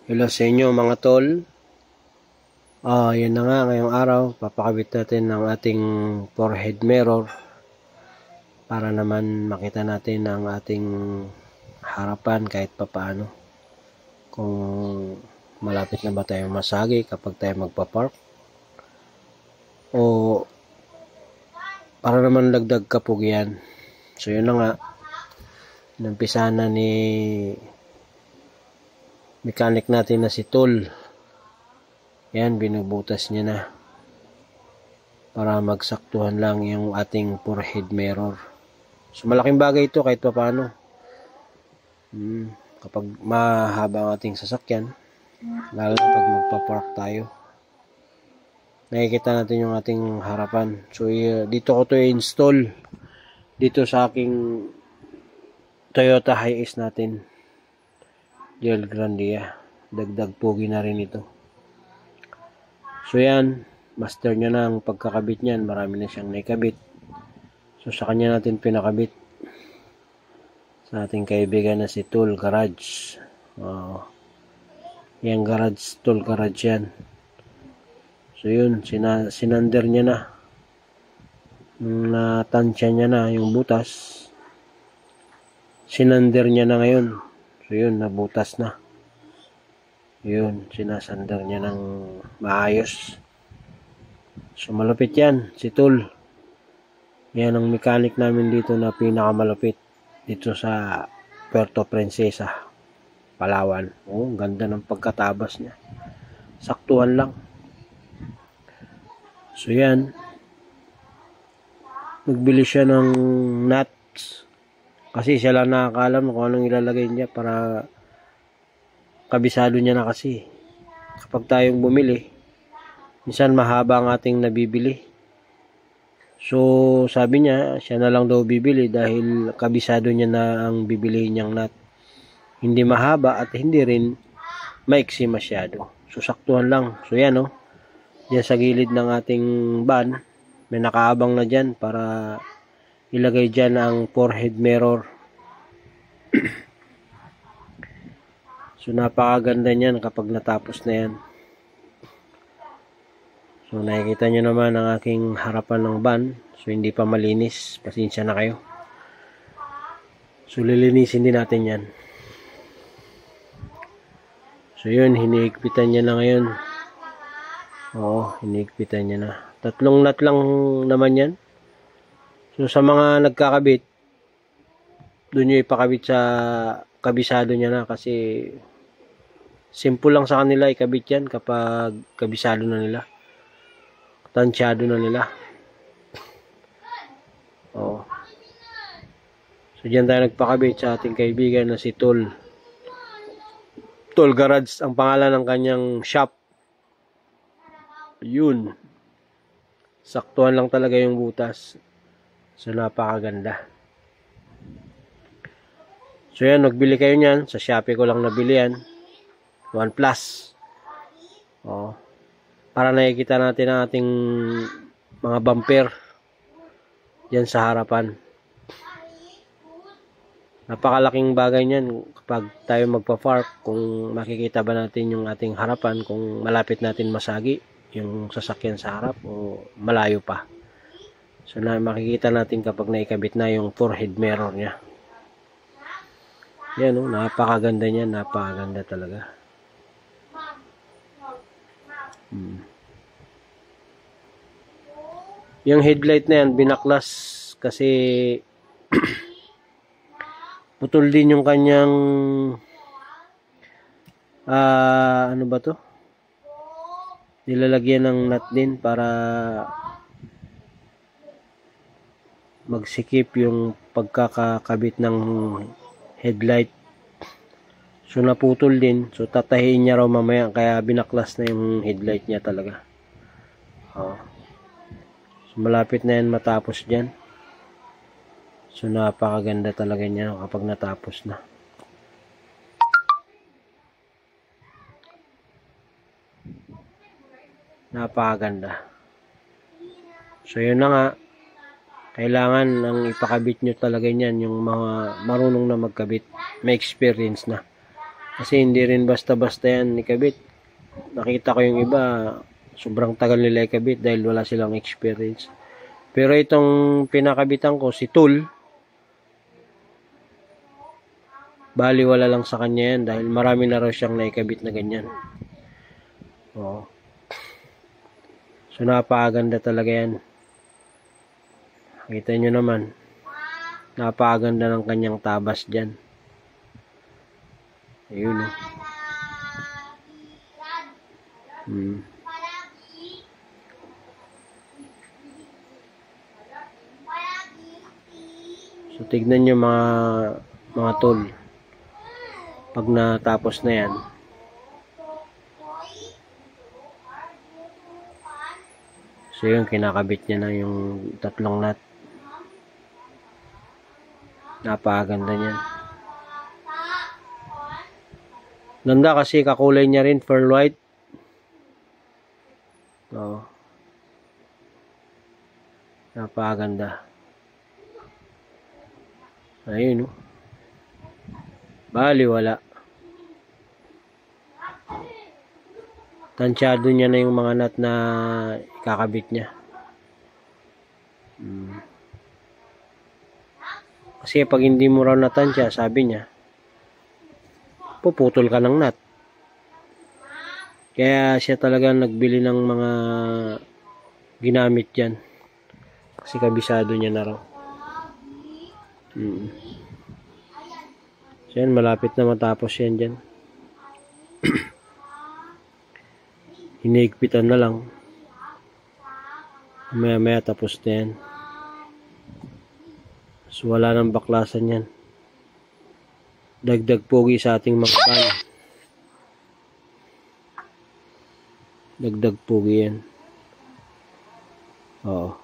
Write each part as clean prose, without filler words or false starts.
Hello sa inyo mga tol. Yan na nga, ngayong araw papakabit natin ang ating forehead mirror para naman makita natin ang ating harapan kahit papaano, kung malapit na ba tayo masagi kapag tayo magpa-park, o para naman dagdag kapugian. So yun na nga, nampisa na ni mechanic natin na si Tol. Yan, binubutas niya na para magsaktuhan lang yung ating forehead mirror. So malaking bagay ito kahit pa paano. Kapag mahaba ang ating sasakyan, lalo na pag magpa-park tayo, nakikita natin yung ating harapan. So dito ko to i-install dito sa aking Toyota Hiace natin, Gel Grandia. Dagdag pogi na rin ito. So yan, master niya na ang pagkakabit niyan. Marami na siyang naikabit. So sa kanya natin pinakabit, sa ating kaibigan na si Tool Garage. Yan garage, Tool Garage yan. So yun, sinander niya na. Natansya niya na yung butas. Sinander niya na ngayon. So yun, nabutas na. Yun, sinasander niya ng maayos. So malupit yan, si Tool. Yan ang mechanic namin dito na pinakamalupit dito sa Puerto Princesa, Palawan. Ganda ng pagkatabas niya. Saktuhan lang. So yan, nagbili siya ng nuts kasi siya lang nakakaalam kung anong ilalagay niya para kabisado niya na. Kasi kapag tayong bumili, minsan mahaba ang ating nabibili. So sabi niya, siya na lang daw bibili dahil kabisado niya na ang bibilihin niyang nut. Hindi mahaba at hindi rin maiksi masyado. So saktuhan lang. So yan diyan sa gilid ng ating van, may nakaabang na dyan para ilagay dyan ang forehead mirror. So napakaganda niyan kapag natapos na yan. So nakikita nyo naman ang aking harapan ng van. So hindi pa malinis, pasensya na kayo. So lilinisin din natin yan. So yun, hinihigpitan niya na ngayon. Hinihigpitan niya na. 3 nut lang naman yan. So sa mga nagkakabit, doon nyo ipakabit sa kabisado niya na, kasi simple lang sa kanila ikabit yan kapag kabisado na nila, tansyado na nila. So dyan tayo nagpakabit sa ating kaibigan na si Tool Garage, ang pangalan ng kanyang shop. Yun, saktuhan lang talaga yung butas. So napakaganda. So yan, nagbili kayo niyan. Sa Shopee ko lang nabili yan. OnePlus. Para nakikita natin ang ating mga bumper yan sa harapan. Napakalaking bagay niyan kapag tayo magpa-park, kung makikita ba natin yung ating harapan, kung malapit natin masagi yung sasakyan sa harap o malayo pa. So makikita natin kapag naikabit na yung forehead mirror niya. Yan napakaganda niya, napakaganda talaga. Yung headlight na yan, binaklas kasi putol din yung kanyang ano ba to? Nilalagyan ng nut din para magsikip yung pagkakakabit ng headlight. So naputol din. So tatahiin niya raw mamaya, kaya binaklas na yung headlight niya talaga. So malapit na yan matapos dyan. So napakaganda talaga niya kapag natapos na. Napakaganda. So yun na nga, kailangan ang ipakabit nyo talaga niyan yung mga marunong na magkabit, may experience na. Kasi hindi rin basta-basta yan ikabit. Nakita ko yung iba, sobrang tagal nila ikabit dahil wala silang experience. Pero itong pinakabitan ko, si Tool, bali wala lang sa kanya yan dahil marami na raw siyang naikabit na ganyan. Oo. So napakaganda talaga yan. Kita nyo naman, napakaganda ng kanyang tabas dyan. Ayun o. So tignan nyo mga tol, pag natapos na yan, so yun, kinakabit niya na yung tatlong nut. Napakaganda niyan. Ganda kasi kakulay niya rin, pearl white. Oo. Napakaganda. Ayun, oh. Bali, wala. Tansyado niya na yung mga nut na ikakabit niya. Kasi pag hindi mo raw natansya, sabi niya, puputol ka ng nut. Kaya siya talaga nagbili ng mga ginamit dyan. Kasi kabisado niya na raw. So yan, malapit na matapos yan dyan. Hinigpitan na lang. Maya tapos na yan. So wala nang baklasan yan. Dagdag pogi sa ating mga ban. Dagdag pogi yan. Oo.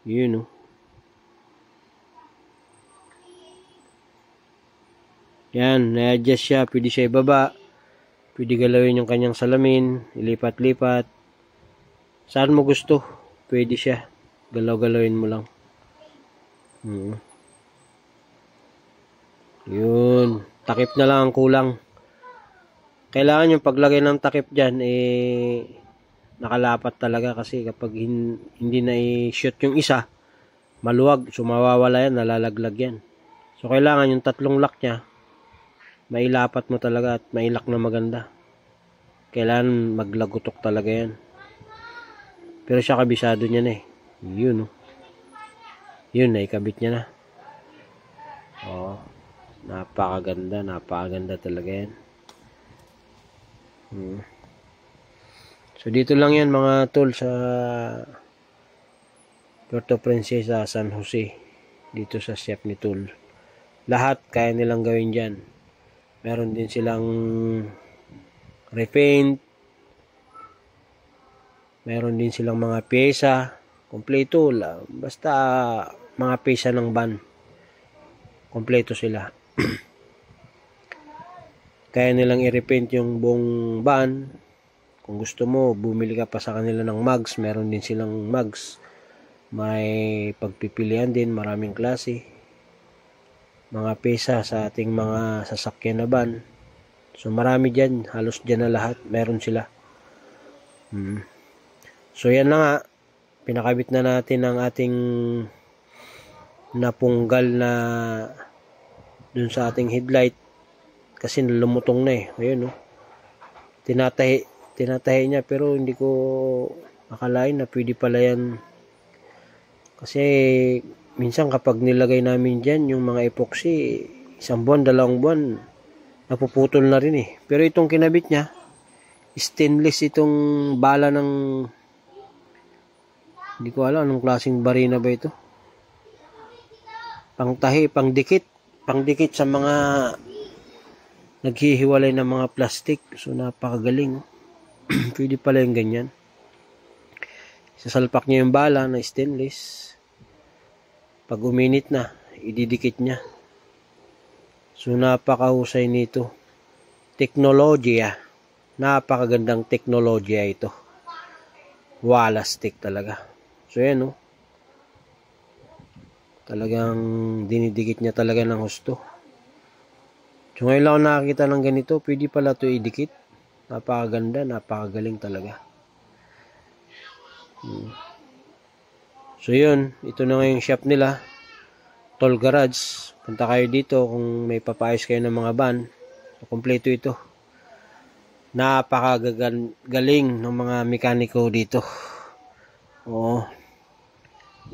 Yun, oh. Yan, na-adjust siya. Pwede siya ibaba. Pwede galawin yung kanyang salamin. Ilipat-lipat. Saan mo gusto? Pwede siya. Galaw-galawin mo lang. Yun. Takip na lang ang kulang. Kailangan yung paglagay ng takip dyan, nakalapat talaga kasi kapag hindi na i-shoot yung isa, maluwag. So, mawawala yan. Nalalaglag yan. So, kailangan yung tatlong lock niya, mailapat mo talaga at mailak na maganda. Kailangan maglagutok talaga yan. Pero siya kabisado niya na eh. Yun, oh. Yun, naikabit niya na. Oh, napakaganda. Napakaganda talaga yan. So, dito lang yan mga tol sa Puerto Princesa, San Jose. Dito sa chef ni Tol. Lahat kaya nilang gawin dyan. Meron din silang repaint. Meron din silang mga pyesa. Kompleto lang. Basta mga pyesa ng van. Kompleto sila. Kaya nilang i-repaint yung buong van. Kung gusto mo, bumili ka pa sa kanila ng mugs. Meron din silang mugs. May pagpipilian din. Maraming klase. Mga pyesa sa ating mga sasakyan na van. So marami dyan. Halos dyan na lahat. Meron sila. So yan na nga. Pinakabit na natin ang ating napunggal na dun sa ating headlight. Kasi lumutong na eh. Ayun, oh. Tinatahi niya pero hindi ko akalain na pwede pala yan. Kasi minsan kapag nilagay namin dyan yung mga epoxy, 1 buwan, 2 buwan, napuputol na rin eh. Pero itong kinabit niya, stainless itong bala ng, hindi ko alam anong klaseng barina ba ito. Pangtahi, pangdikit sa mga naghihiwalay ng mga plastic. So napakagaling. Pwede pala yung ganyan. Sasalpak niya yung bala na stainless. Pag uminit na, ididikit niya. So napakahusay nito. Teknolohiya. Napakagandang teknolohiya ito. Wala stick talaga. So yan, oh. Talagang dinidikit niya talaga ng husto. So ngayon lang ako nakakita ng ganito. Pwede pala ito idikit. Napakaganda, napakagaling talaga. So yun, ito na nga yung shop nila. Toll Garage. Punta kayo dito kung may papaayos kayo ng mga van. Kompleto ito. Napakagaling ng mga mekaniko dito. Oo.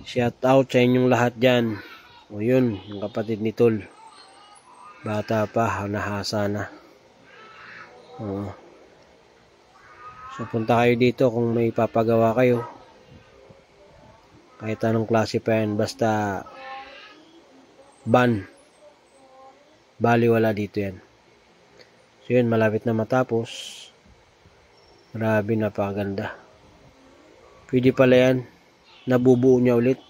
Shout out sa inyong lahat dyan. O yun, yung kapatid ni Tol. Bata pa, nahasa na. Oo. So punta kayo dito kung may papagawa kayo. Kahit anong klase pa yan, basta van. Baliwala dito yan. So yun, malapit na matapos. Grabe, napakaganda. Pwede pala yan. Nabubuo niya ulit.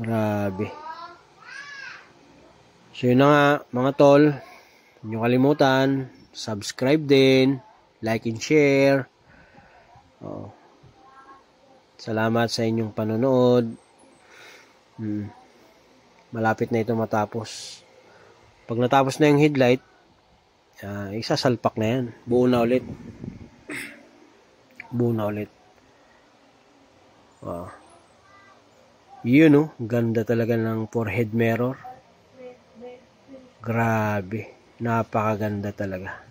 Grabe. So yun na nga, mga tol. Huwag niyo kalimutan. Subscribe din. Like and share. Oh. Salamat sa inyong panonood. Malapit na ito matapos. Pag natapos na yung headlight, isasalpak na yan. Buo na ulit. Buo na ulit. Wow. Yun, oh. Ganda talaga ng forehead mirror. Grabe. Napakaganda talaga.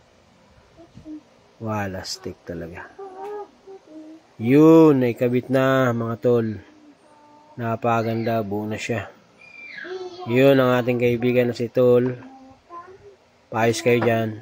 Wala stick talaga. Yun, naikabit na mga tol. Napakaganda. Buo na siya. Yun ang ating kaibigan na si Tol. Paayos kayo dyan.